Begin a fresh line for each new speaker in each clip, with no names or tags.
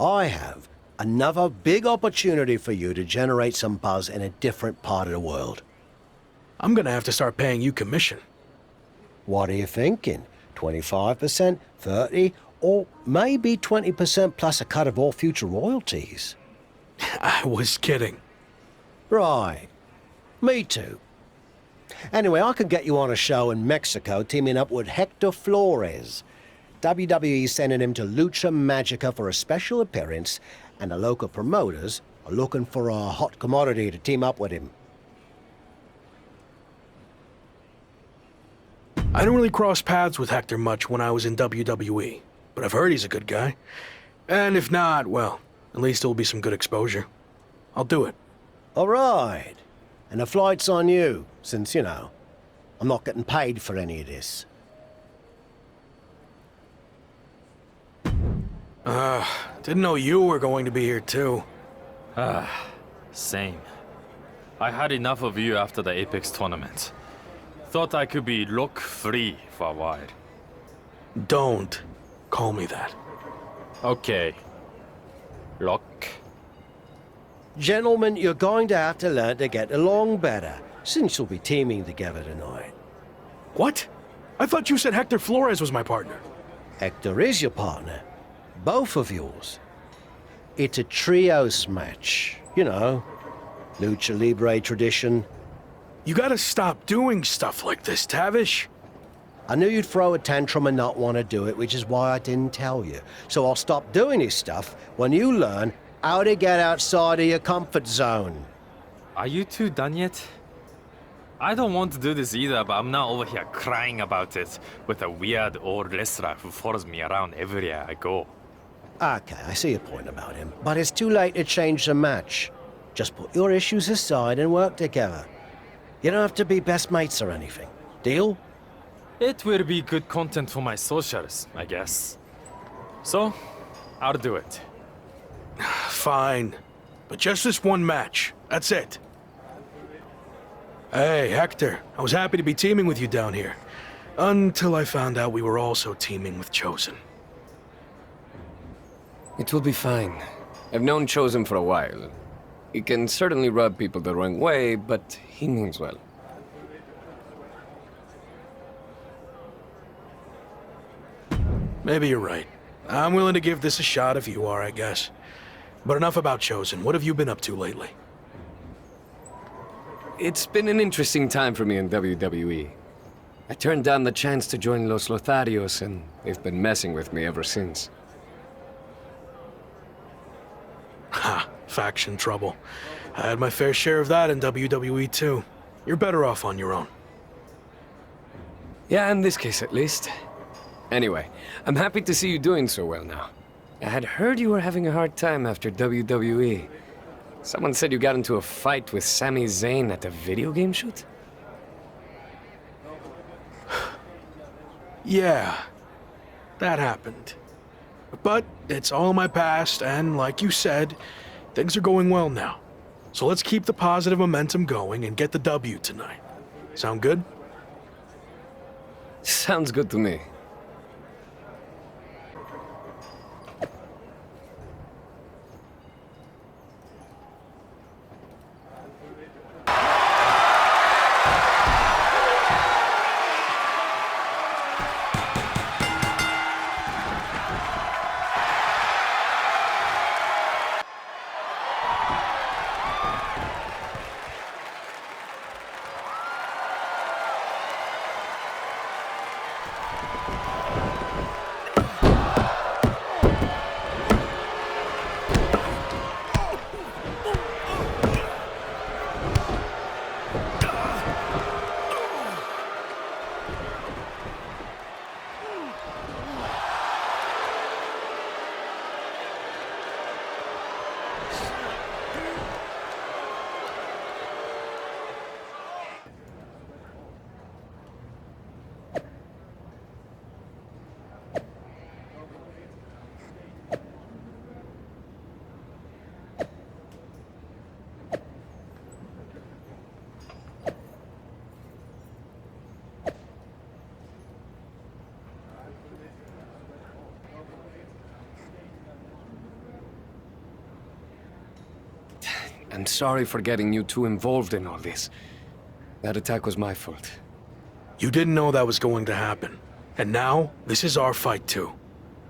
I have another big opportunity for you to generate some buzz in a different part of the world.
I'm gonna have to start paying you commission.
What are you thinking? 25%, 30%, or maybe 20% plus a cut of all future royalties?
I was kidding.
Right. Me too. Anyway, I could get you on a show in Mexico teaming up with Hector Flores. WWE's sending him to Lucha Magica for a special appearance, and the local promoters are looking for a hot commodity to team up with him.
I didn't really cross paths with Hector much when I was in WWE, but I've heard he's a good guy. And if not, well, at least it'll be some good exposure. I'll do it.
All right. And the flight's on you, since, you know, I'm not getting paid for any of this.
Didn't know you were going to be here too.
Same. I had enough of you after the Apex tournament. Thought I could be look-free for a while.
Don't call me that.
Okay. Look.
Gentlemen, you're going to have to learn to get along better, since you'll be teaming together tonight.
What? I thought you said Hector Flores was my partner.
Hector is your partner. Both of yours. It's a trios match. You know, Lucha Libre tradition.
You gotta stop doing stuff like this, Tavish.
I knew you'd throw a tantrum and not want to do it, which is why I didn't tell you. So I'll stop doing this stuff when you learn how to get outside of your comfort zone.
Are you two done yet? I don't want to do this either, but I'm not over here crying about it with a weird old wrestler who follows me around everywhere I go.
Okay, I see your point about him, but it's too late to change the match. Just put your issues aside and work together. You don't have to be best mates or anything. Deal?
It will be good content for my socials, I guess. So, I'll do it.
Fine. But just this one match. That's it. Hey, Hector. I was happy to be teaming with you down here. Until I found out we were also teaming with Chosen.
It will be fine. I've known Chosen for a while. He can certainly rub people the wrong way, but he means well.
Maybe you're right. I'm willing to give this a shot if you are, I guess. But enough about Chosen. What have you been up to lately?
It's been an interesting time for me in WWE. I turned down the chance to join Los Lotharios, and they've been messing with me ever since.
Ha, faction trouble. I had my fair share of that in WWE too. You're better off on your own.
Yeah, in this case at least. Anyway, I'm happy to see you doing so well now. I had heard you were having a hard time after WWE. Someone said you got into a fight with Sami Zayn at a video game shoot?
Yeah, that happened. But it's all in my past, and like you said, things are going well now. So let's keep the positive momentum going and get the W tonight. Sound good?
Sounds good to me. I'm sorry for getting you too involved in all this. That attack was my fault.
You didn't know that was going to happen. And now, this is our fight too.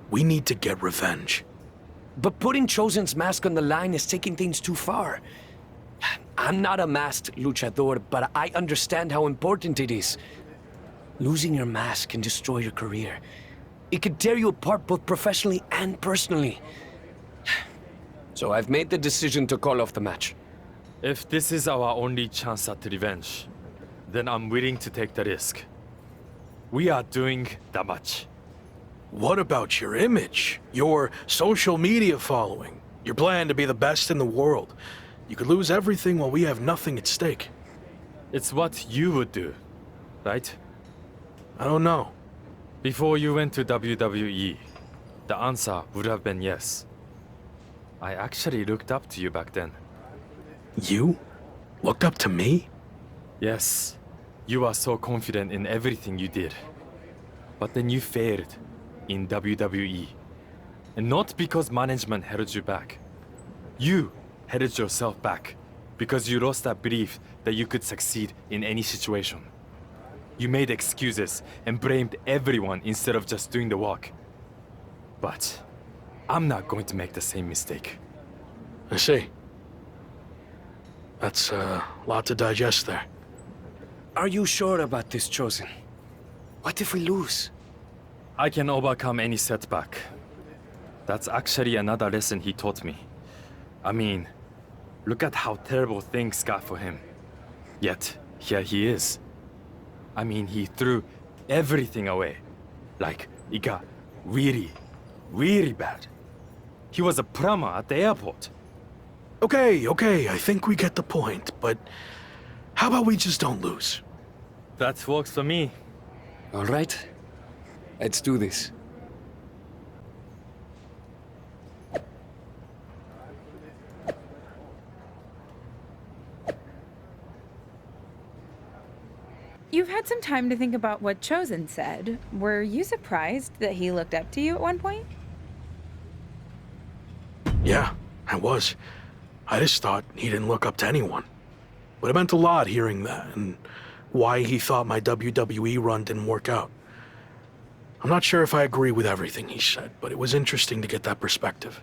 We need to get revenge.
But putting Chosen's mask on the line is taking things too far. I'm not a masked luchador, but I understand how important it is. Losing your mask can destroy your career. It could tear you apart both professionally and personally. So I've made the decision to call off the match.
If this is our only chance at revenge, then I'm willing to take the risk. We are doing the match.
What about your image? Your social media following? Your plan to be the best in the world? You could lose everything while we have nothing at stake.
It's what you would do, right?
I don't know.
Before you went to WWE, the answer would have been yes. I actually looked up to you back then.
You? Looked up to me?
Yes, you are so confident in everything you did. But then you failed in WWE. And not because management held you back. You held yourself back because you lost that belief that you could succeed in any situation. You made excuses and blamed everyone instead of just doing the work. But I'm not going to make the same mistake.
I see. That's a lot to digest there.
Are you sure about this, Chosen? What if we lose?
I can overcome any setback. That's actually another lesson he taught me. I mean, look at how terrible things got for him. Yet, here he is. I mean, he threw everything away. Like, it got really, really bad. He was a plumber at the airport.
Okay, I think we get the point, but how about we just don't lose?
That works for me.
All right. Let's do this.
You've had some time to think about what Chosen said. Were you surprised that he looked up to you at one point?
Yeah, I was. I just thought he didn't look up to anyone. But it meant a lot hearing that, and why he thought my WWE run didn't work out. I'm not sure if I agree with everything he said, but it was interesting to get that perspective.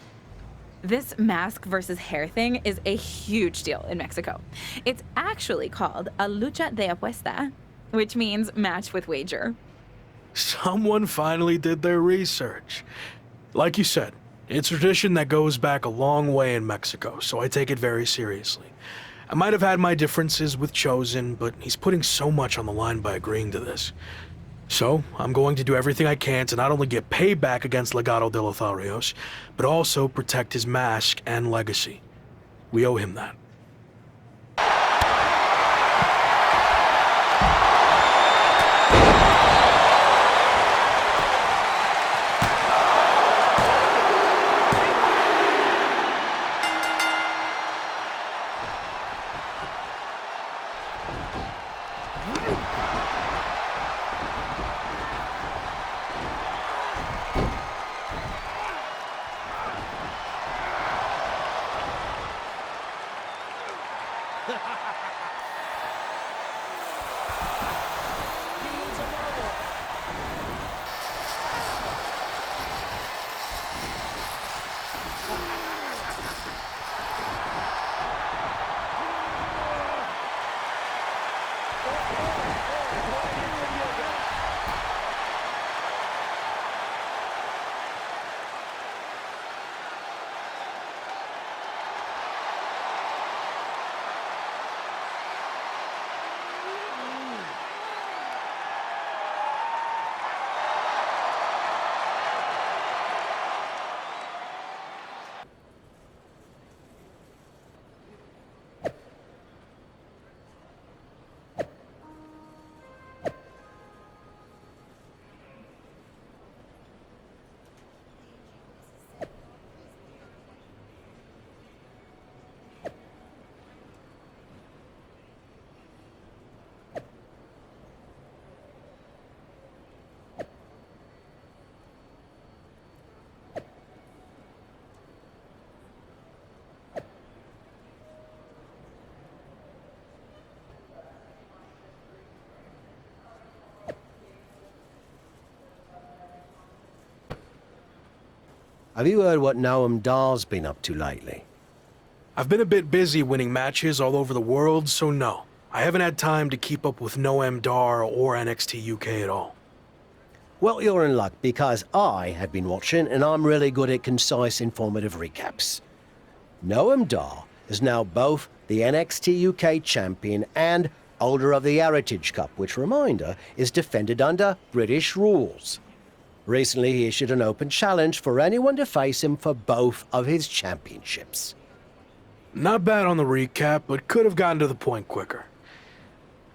This mask versus hair thing is a huge deal in Mexico. It's actually called a lucha de apuesta, which means match with wager.
Someone finally did their research. Like you said, it's a tradition that goes back a long way in Mexico, so I take it very seriously. I might have had my differences with Chosen, but he's putting so much on the line by agreeing to this. So, I'm going to do everything I can to not only get payback against Legado de Lotharios, but also protect his mask and legacy. We owe him that.
Have you heard what Noam Dar's been up to lately?
I've been a bit busy winning matches all over the world, so no. I haven't had time to keep up with Noam Dar or NXT UK at all.
Well, you're in luck because I have been watching and I'm really good at concise, informative recaps. Noam Dar is now both the NXT UK champion and holder of the Heritage Cup, which, reminder, is defended under British rules. Recently, he issued an open challenge for anyone to face him for both of his championships.
Not bad on the recap, but could have gotten to the point quicker.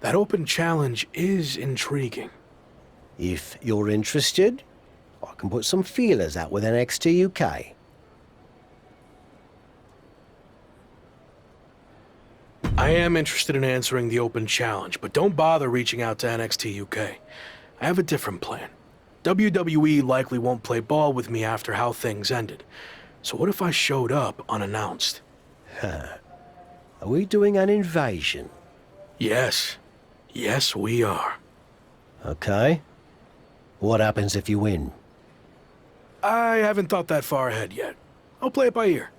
That open challenge is intriguing.
If you're interested, I can put some feelers out with NXT UK.
I am interested in answering the open challenge, but don't bother reaching out to NXT UK. I have a different plan. WWE likely won't play ball with me after how things ended. So what if I showed up unannounced?
Are we doing an invasion?
Yes. Yes, we are.
Okay. What happens if you win?
I haven't thought that far ahead yet. I'll play it by ear.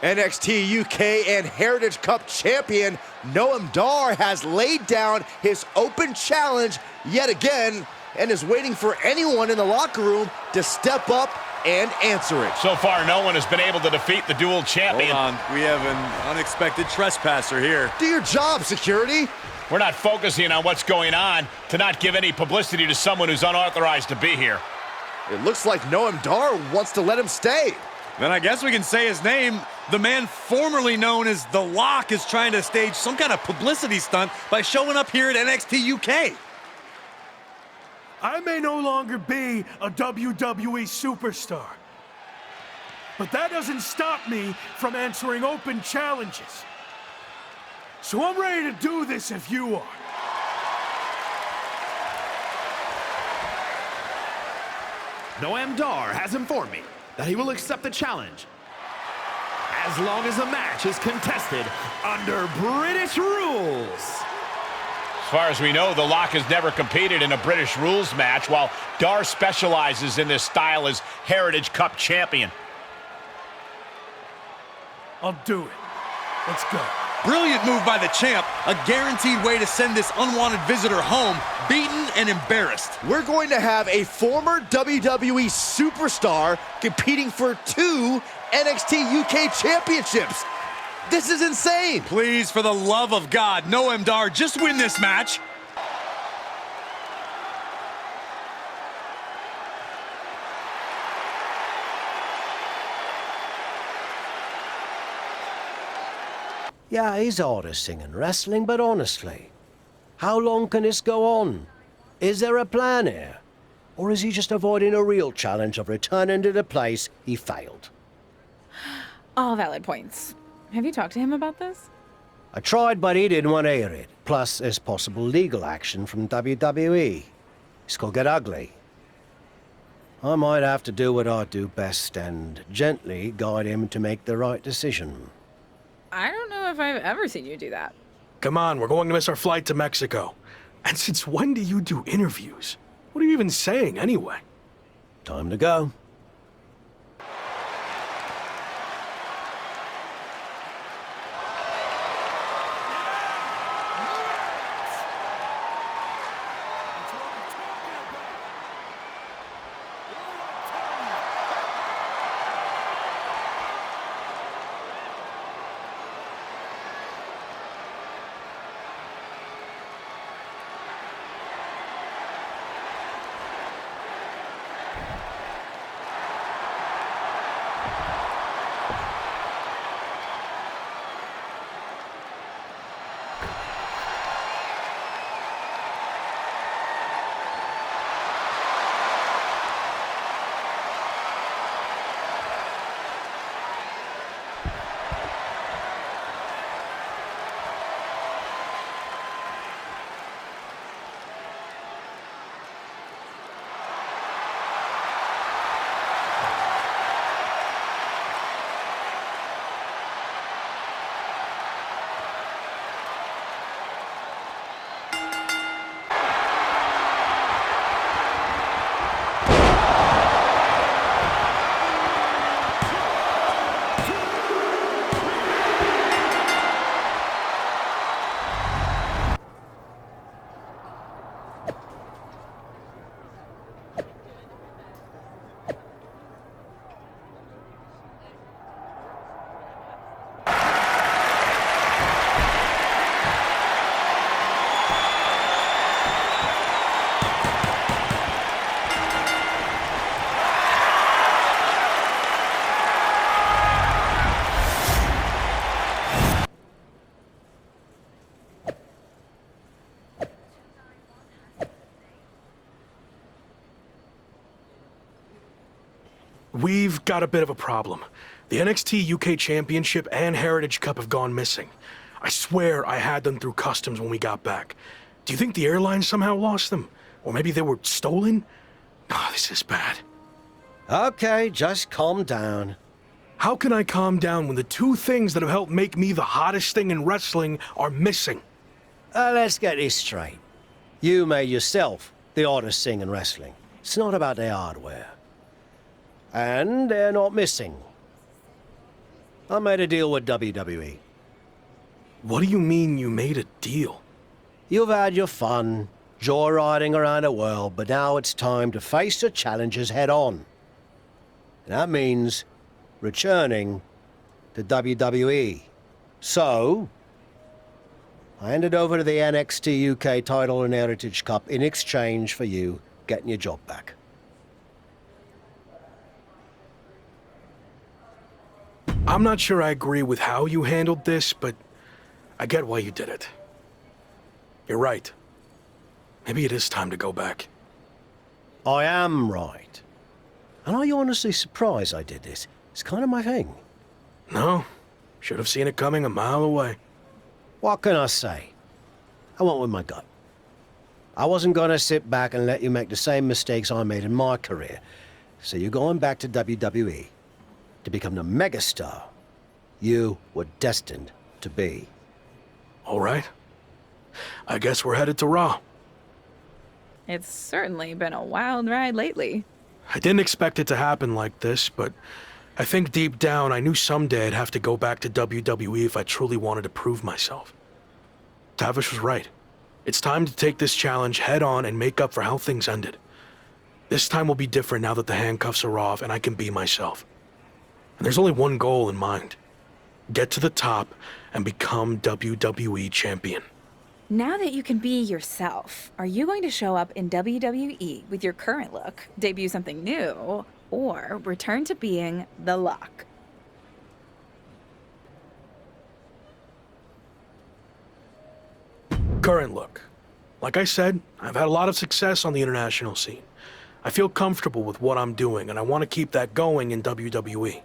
NXT UK and Heritage Cup champion Noam Dar has laid down his open challenge yet again and is waiting for anyone in the locker room to step up and answer it.
So far, no one has been able to defeat the dual champion.
Hold on, we have an unexpected trespasser here.
Do your job, security.
We're not focusing on what's going on to not give any publicity to someone who's unauthorized to be here.
It looks like Noam Dar wants to let him stay.
Then I guess we can say his name. The man formerly known as The Lock is trying to stage some kind of publicity stunt by showing up here at NXT UK.
I may no longer be a WWE superstar, but that doesn't stop me from answering open challenges. So I'm ready to do this if you are.
Noam Dar has informed me that he will accept the challenge as long as the match is contested under British rules.
As far as we know, The Lock has never competed in a British rules match, while Dar specializes in this style as Heritage Cup champion.
I'll do it. Let's go.
Brilliant move by the champ. A guaranteed way to send this unwanted visitor home, beaten and embarrassed.
We're going to have a former WWE superstar competing for 2 NXT UK championships. This is insane.
Please, for the love of God, Noam Dar, just win this match.
Yeah, he's hard as singing wrestling, but honestly, how long can this go on? Is there a plan here? Or is he just avoiding a real challenge of returning to the place he failed?
All valid points. Have you talked to him about this?
I tried, but he didn't want to hear it. Plus, there's possible legal action from WWE. This could get ugly. I might have to do what I do best and gently guide him to make the right decision.
I don't know if I've ever seen you do that.
Come on, we're going to miss our flight to Mexico. And since when do you do interviews? What are you even saying anyway?
Time to go.
We've got a bit of a problem. The NXT UK Championship and Heritage Cup have gone missing. I swear I had them through customs when we got back. Do you think the airline somehow lost them? Or maybe they were stolen? Oh, this is bad.
Okay, just calm down.
How can I calm down when the two things that have helped make me the hottest thing in wrestling are missing?
Let's get this straight. You made yourself the hottest thing in wrestling. It's not about their hardware. And they're not missing. I made a deal with WWE.
What do you mean you made a deal?
You've had your fun, joyriding around the world, but now it's time to face the challenges head on. And that means returning to WWE. So, I handed over the NXT UK title and Heritage Cup in exchange for you getting your job back.
I'm not sure I agree with how you handled this, but I get why you did it. You're right. Maybe it is time to go back.
I am right. And are you honestly surprised I did this? It's kind of my thing.
No, should have seen it coming a mile away.
What can I say? I went with my gut. I wasn't going to sit back and let you make the same mistakes I made in my career. So you're going back to WWE to become the megastar you were destined to be.
All right. I guess we're headed to Raw.
It's certainly been a wild ride lately.
I didn't expect it to happen like this, but I think deep down I knew someday I'd have to go back to WWE if I truly wanted to prove myself. Tavish was right. It's time to take this challenge head on and make up for how things ended. This time will be different now that the handcuffs are off and I can be myself. And there's only one goal in mind. Get to the top and become WWE champion.
Now that you can be yourself, are you going to show up in WWE with your current look, debut something new, or return to being the Lock?
Current look. Like I said, I've had a lot of success on the international scene. I feel comfortable with what I'm doing, and I want to keep that going in WWE.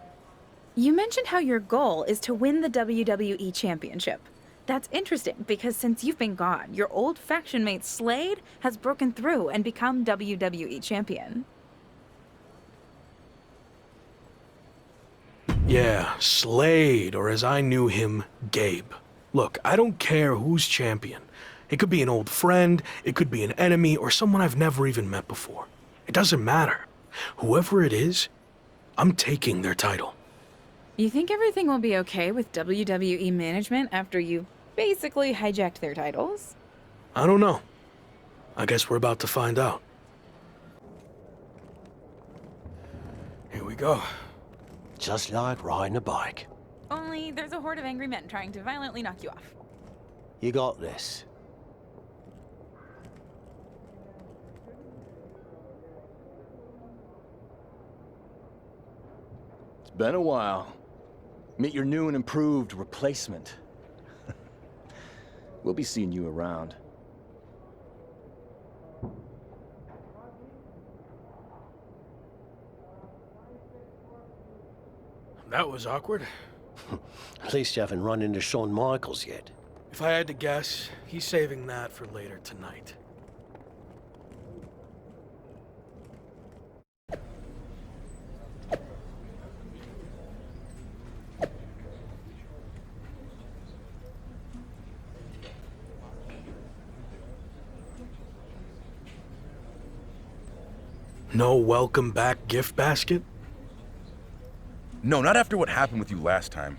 You mentioned how your goal is to win the WWE Championship. That's interesting because since you've been gone, your old faction mate Slade has broken through and become WWE Champion.
Yeah, Slade, or as I knew him, Gabe. Look, I don't care who's champion. It could be an old friend, it could be an enemy, or someone I've never even met before. It doesn't matter. Whoever it is, I'm taking their title.
You think everything will be okay with WWE management after you basically hijacked their titles?
I don't know. I guess we're about to find out. Here we go.
Just like riding a bike.
Only there's a horde of angry men trying to violently knock you off.
You got this.
It's been a while. Meet your new and improved replacement. We'll be seeing you around.
That was awkward.
At least you haven't run into Shawn Michaels yet.
If I had to guess, he's saving that for later tonight. No welcome back gift basket?
No, not after what happened with you last time.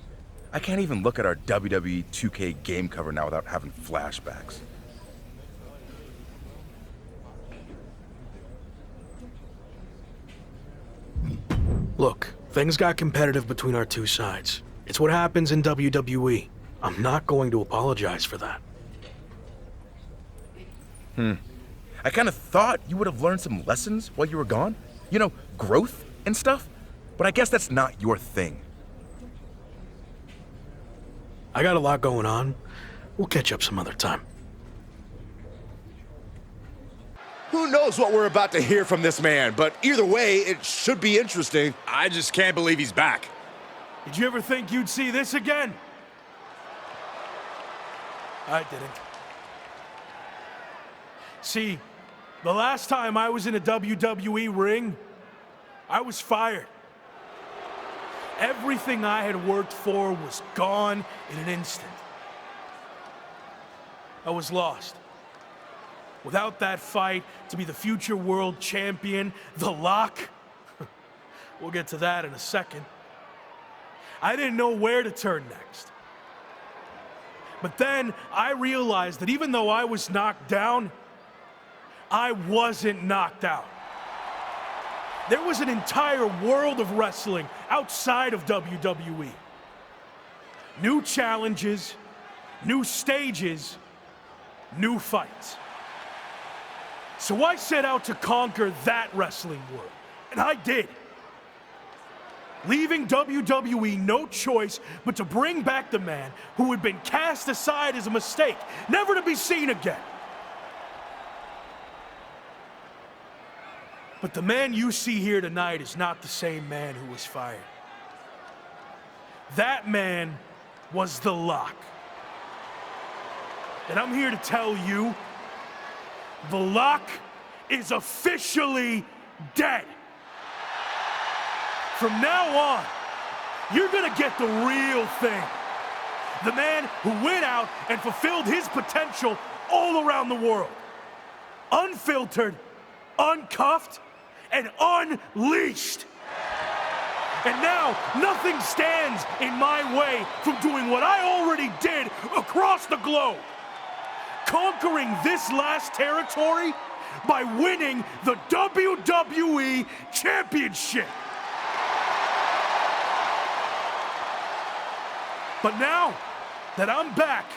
I can't even look at our WWE 2K game cover now without having flashbacks.
Look, things got competitive between our two sides. It's what happens in WWE. I'm not going to apologize for that.
I kind of thought you would have learned some lessons while you were gone. You know, growth and stuff. But I guess that's not your thing.
I got a lot going on. We'll catch up some other time.
Who knows what we're about to hear from this man, but either way, it should be interesting.
I just can't believe he's back.
Did you ever think you'd see this again? I didn't. See, the last time I was in a WWE ring, I was fired. Everything I had worked for was gone in an instant. I was lost. Without that fight to be the future world champion, The Lock, we'll get to that in a second. I didn't know where to turn next. But then I realized that even though I was knocked down, I wasn't knocked out. There was an entire world of wrestling outside of WWE. New challenges, new stages, new fights. So I set out to conquer that wrestling world, and I did. Leaving WWE no choice but to bring back the man who had been cast aside as a mistake, never to be seen again. But the man you see here tonight is not the same man who was fired. That man was The Lock. And I'm here to tell you, The Lock is officially dead. From now on, you're gonna get the real thing. The man who went out and fulfilled his potential all around the world. Unfiltered, uncuffed, and unleashed. And now, nothing stands in my way from doing what I already did across the globe. Conquering this last territory by winning the WWE Championship. But now that I'm back,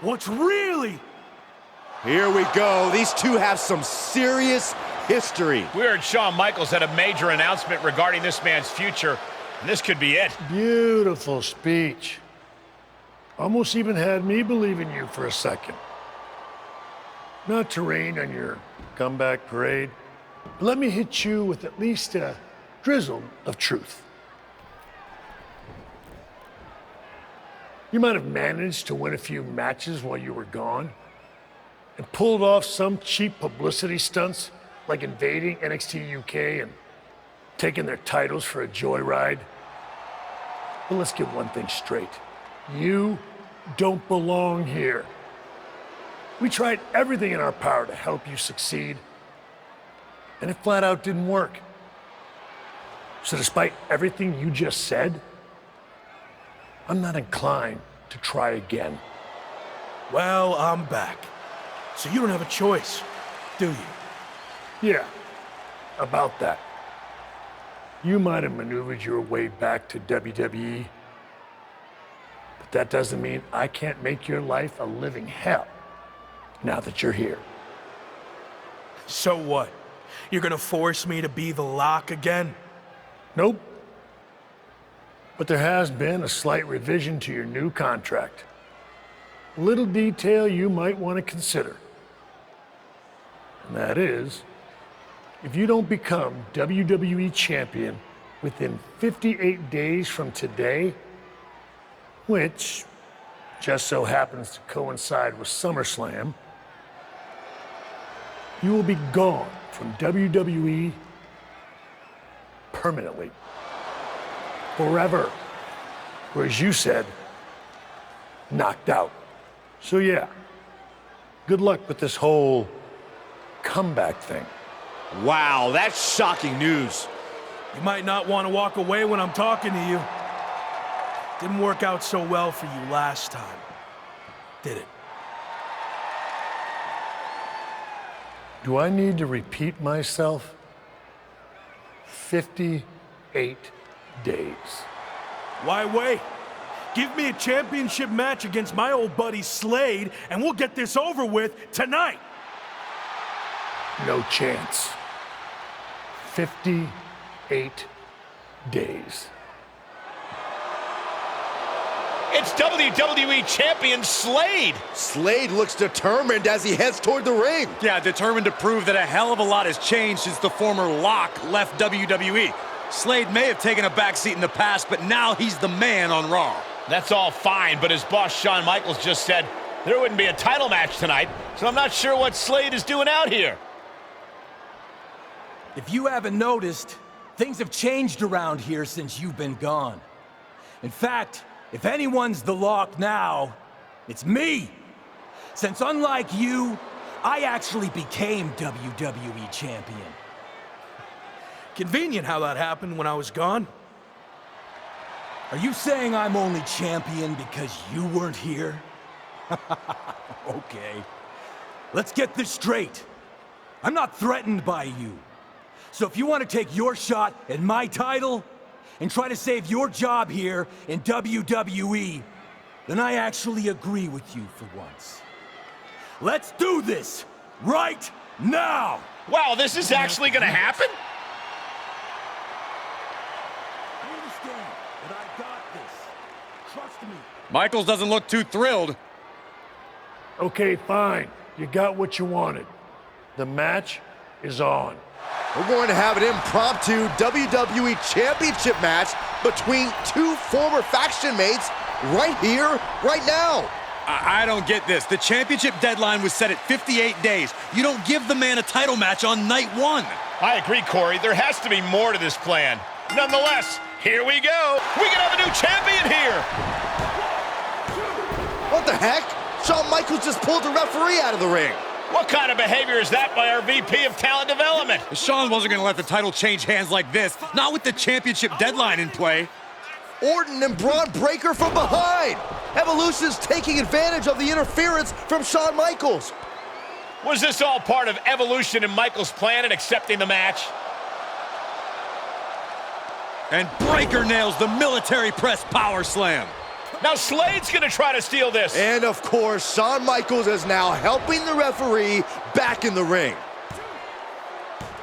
what's really...
Here we go. These two have some serious history.
We heard Shawn Michaels had a major announcement regarding this man's future, and this could be it.
Beautiful speech. Almost even had me believe in you for a second. Not to rain on your comeback parade, but let me hit you with at least a drizzle of truth. You might have managed to win a few matches while you were gone and pulled off some cheap publicity stunts like invading NXT UK and taking their titles for a joyride. But let's get one thing straight. You don't belong here. We tried everything in our power to help you succeed, and it flat out didn't work. So despite everything you just said, I'm not inclined to try again.
Well, I'm back. So you don't have a choice, do you?
Yeah, about that. You might have maneuvered your way back to WWE, but that doesn't mean I can't make your life a living hell now that you're here.
So what? You're gonna force me to be The Lock again?
Nope. But there has been a slight revision to your new contract. A little detail you might want to consider. And that is, if you don't become WWE champion within 58 days from today, which just so happens to coincide with SummerSlam, you will be gone from WWE permanently. Forever. Or as you said, knocked out. So yeah, good luck with this whole comeback thing.
Wow, that's shocking news.
You might not want to walk away when I'm talking to you. Didn't work out so well for you last time, did it?
Do I need to repeat myself? 58 days.
Why wait? Give me a championship match against my old buddy Slade, and we'll get this over with tonight.
No chance. 58 days.
It's WWE Champion Slade.
Slade looks determined as he heads toward the ring.
Yeah, determined to prove that a hell of a lot has changed since the former Lock left WWE. Slade may have taken a backseat in the past, but now he's the man on Raw.
That's all fine, but his boss Shawn Michaels just said there wouldn't be a title match tonight, so I'm not sure what Slade is doing out here.
If you haven't noticed, things have changed around here since you've been gone. In fact, if anyone's the Lock now, it's me. Since unlike you, I actually became WWE Champion.
Convenient how that happened when I was gone.
Are you saying I'm only champion because you weren't here? Okay. Let's get this straight. I'm not threatened by you. So if you want to take your shot at my title and try to save your job here in WWE, then I actually agree with you for once. Let's do this right now!
Wow, this is actually going to happen?
I understand, but I got this. Trust me.
Michaels doesn't look too thrilled.
Okay, fine. You got what you wanted. The match is on.
We're going to have an impromptu WWE Championship match between two former faction mates right here, right now.
I don't get this. The championship deadline was set at 58 days. You don't give the man a title match on night one.
I agree, Corey. There has to be more to this plan. Nonetheless, here we go. We can have a new champion here.
What the heck? Shawn Michaels just pulled the referee out of the ring.
What kind of behavior is that by our VP of Talent Development?
Shawn wasn't going to let the title change hands like this, not with the championship deadline in play.
Orton and Braun Breaker from behind. Evolution's taking advantage of the interference from Shawn Michaels.
Was this all part of Evolution and Michaels' plan in accepting the match?
And Breaker nails the military press power slam.
Now Slade's gonna try to steal this.
And of course, Shawn Michaels is now helping the referee back in the ring.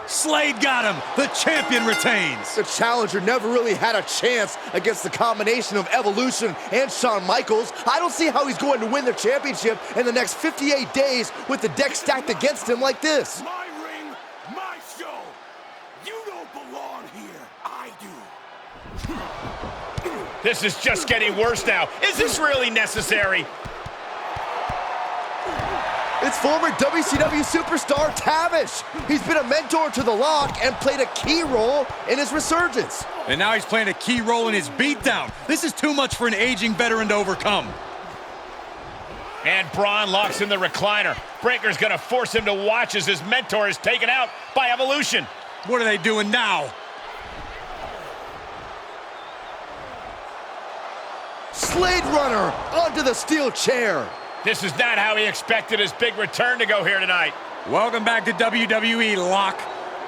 Slade got him. The champion retains.
The challenger never really had a chance against the combination of Evolution and Shawn Michaels. I don't see how he's going to win the championship in the next 58 days with the deck stacked against him like this.
My ring, my show. You don't belong here. I do.
This is just getting worse now. Is this really necessary?
It's former WCW superstar Tavish. He's been a mentor to the Lock and played a key role in his resurgence.
And now he's playing a key role in his beatdown. This is too much for an aging veteran to overcome.
And Braun locks in the recliner. Breaker's gonna force him to watch as his mentor is taken out by Evolution.
What are they doing now?
Slade Runner onto the steel chair.
This is not how he expected his big return to go here tonight.
Welcome back to WWE, Lock.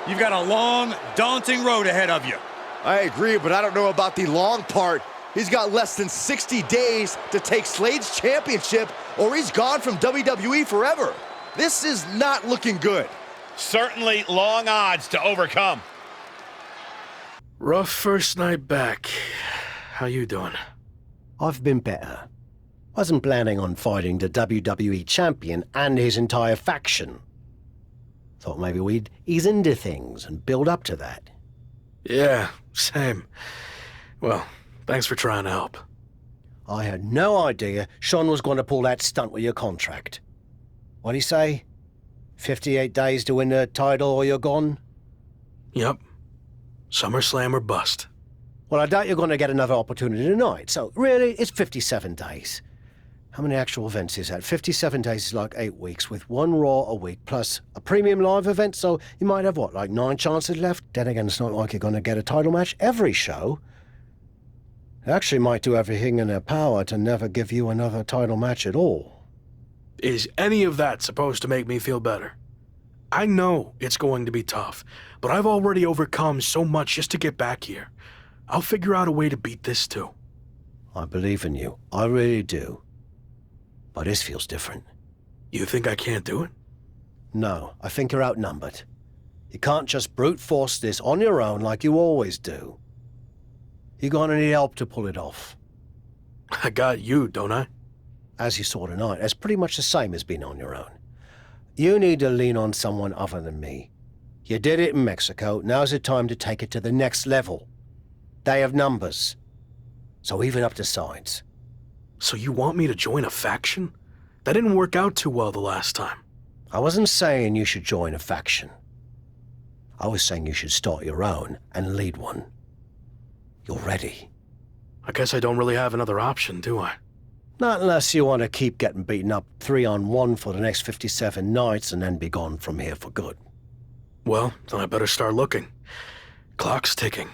You've got a long, daunting road ahead of you.
I agree, but I don't know about the long part. He's got less than 60 days to take Slade's championship, or he's gone from WWE forever. This is not looking good.
Certainly long odds to overcome.
Rough first night back. How you doing?
I've been better. Wasn't planning on fighting the WWE champion and his entire faction. Thought maybe we'd ease into things and build up to that.
Yeah, same. Well, thanks for trying to help.
I had no idea Shawn was going to pull that stunt with your contract. What'd he say? 58 days to win the title or you're gone?
Yep. SummerSlam or bust.
Well, I doubt you're going to get another opportunity tonight, so really, it's 57 days. How many actual events is that? 57 days is like 8 weeks, with one Raw a week, plus a premium live event, so you might have, what, like 9 chances left? Then again, it's not like you're going to get a title match every show. They actually might do everything in their power to never give you another title match at all.
Is any of that supposed to make me feel better? I know it's going to be tough, but I've already overcome so much just to get back here. I'll figure out a way to beat this too.
I believe in you. I really do. But this feels different.
You think I can't do it?
No, I think you're outnumbered. You can't just brute force this on your own like you always do. You're gonna need help to pull it off.
I got you, don't I?
As you saw tonight, that's pretty much the same as being on your own. You need to lean on someone other than me. You did it in Mexico, now's the time to take it to the next level. They have numbers. So even up the sides.
So you want me to join a faction? That didn't work out too well the last time.
I wasn't saying you should join a faction. I was saying you should start your own and lead one. You're ready.
I guess I don't really have another option, do I?
Not unless you want to keep getting beaten up 3-on-1 for the next 57 nights and then be gone from here for good.
Well, then I better start looking. Clock's ticking.